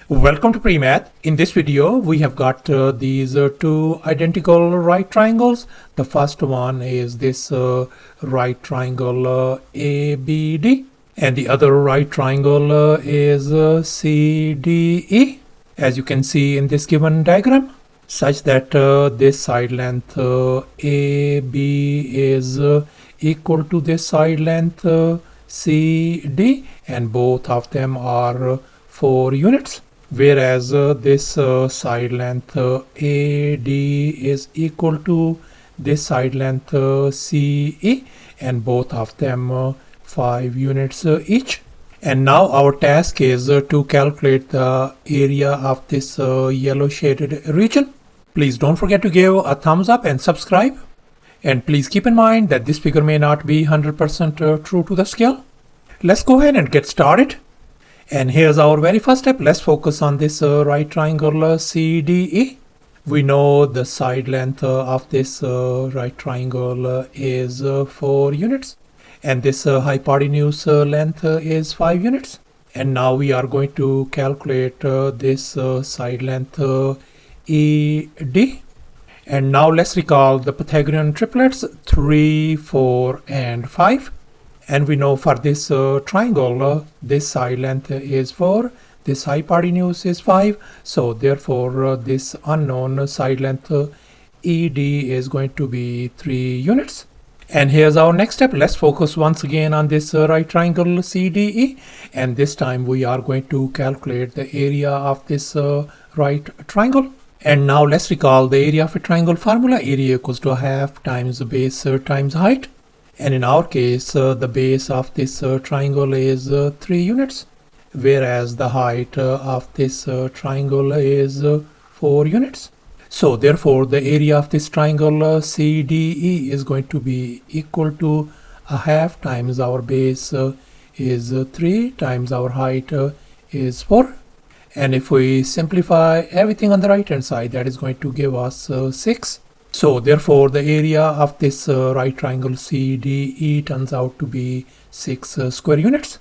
Welcome to PreMath. In this video, we have got these two identical right triangles. The first one is this right triangle ABD, and the other right triangle is CDE, as you can see in this given diagram, such that this side length AB is equal to this side length CD, and both of them are 4 units. Whereas this side length AD is equal to this side length CE, and both of them 5 units each. And now our task is to calculate the area of this yellow shaded region. Please don't forget to give a thumbs up and subscribe. And please keep in mind that this figure may not be 100% true to the scale. Let's go ahead and get started. And here's our very first step. Let's focus on this right triangle CDE. We know the side length of this right triangle is 4 units, and this hypotenuse length is 5 units. And now we are going to calculate this side length ED. And now let's recall the Pythagorean triplets 3, 4, and 5. And we know for this triangle, this side length is 4, this hypotenuse is 5. So therefore, this unknown side length ED is going to be 3 units. And here's our next step. Let's focus once again on this right triangle CDE. And this time we are going to calculate the area of this right triangle. And now let's recall the area of a triangle formula. Area equals to half times the base times height. And in our case, the base of this triangle is 3 units, whereas the height of this triangle is 4 units. So therefore, the area of this triangle CDE is going to be equal to a half times our base is 3 times our height is 4. And if we simplify everything on the right hand side, that is going to give us 6. So therefore, the area of this right triangle CDE turns out to be 6 square units.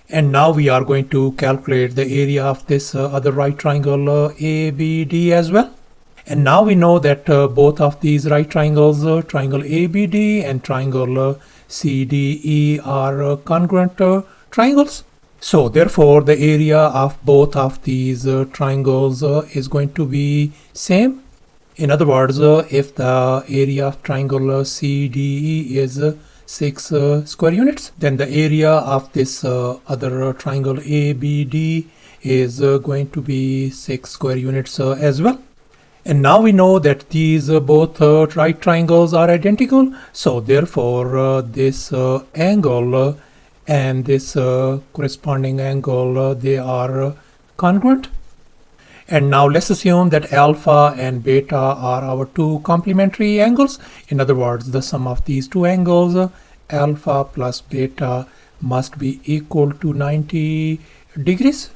And now we are going to calculate the area of this other right triangle ABD as well. And now we know that both of these right triangles, triangle ABD and triangle CDE, are congruent triangles. So therefore, the area of both of these triangles is going to be same. In other words, if the area of triangle CDE is 6 square units, then the area of this other triangle ABD is going to be 6 square units as well. And now we know that these both right triangles are identical. So therefore, this angle and this corresponding angle, they are congruent. And now let's assume that alpha and beta are our two complementary angles. In other words, the sum of these two angles, alpha plus beta, must be equal to 90 degrees.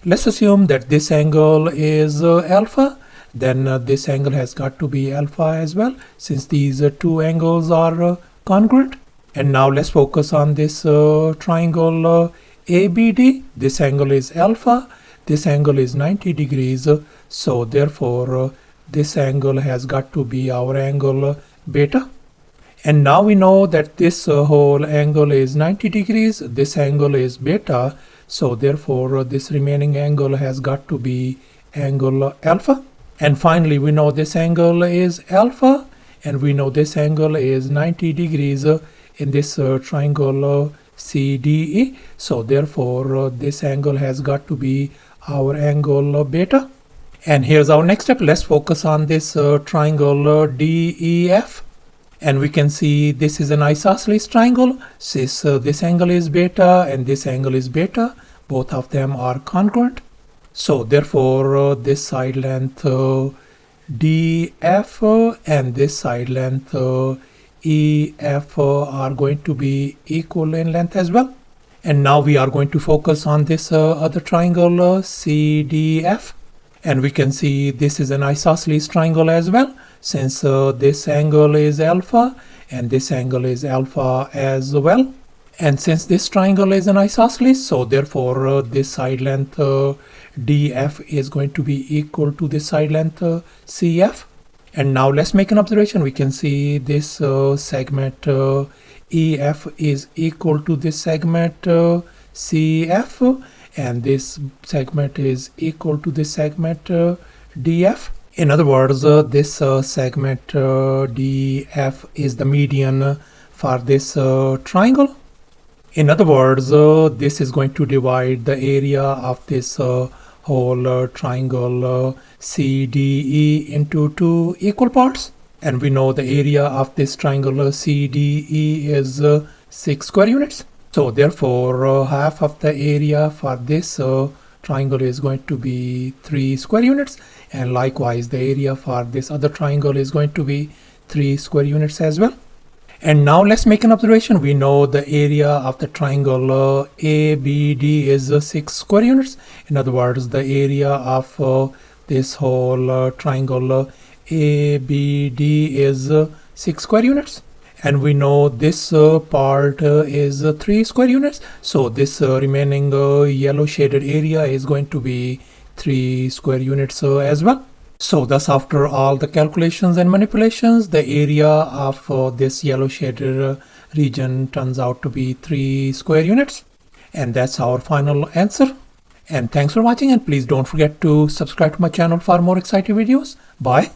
Let's assume that this angle is alpha. Then this angle has got to be alpha as well, since these two angles are congruent. And now let's focus on this triangle ABD. This angle is alpha. This angle is 90 degrees, so therefore this angle has got to be our angle beta. And now we know that this whole angle is 90 degrees, this angle is beta, so therefore this remaining angle has got to be angle alpha. And finally, we know this angle is alpha, and we know this angle is 90 degrees in this triangle CDE, so therefore this angle has got to be our angle beta. And here's our next step. Let's focus on this triangle DEF. And we can see this is an isosceles triangle. Since this angle is beta and this angle is beta, both of them are congruent. So therefore, this side length DF and this side length EF are going to be equal in length as well. And now we are going to focus on this other triangle CDF. And we can see this is an isosceles triangle as well, since this angle is alpha and this angle is alpha as well. And since this triangle is an isosceles, so therefore this side length DF is going to be equal to this side length CF. And now let's make an observation. We can see this segment EF is equal to this segment CF, and this segment is equal to this segment DF. In other words, this segment DF is the median for this triangle. In other words, this is going to divide the area of this whole triangle CDE into two equal parts. And we know the area of this triangle CDE is 6 square units. So therefore, half of the area for this triangle is going to be 3 square units. And likewise, the area for this other triangle is going to be 3 square units as well. And now let's make an observation. We know the area of the triangle ABD is 6 square units. In other words, the area of this whole triangle ABD is 6 square units. And we know this part is 3 square units. So this remaining yellow shaded area is going to be 3 square units as well. So thus, after all the calculations and manipulations, the area of this yellow shaded region turns out to be 3 square units. And that's our final answer. And thanks for watching, and please don't forget to subscribe to my channel for more exciting videos. Bye.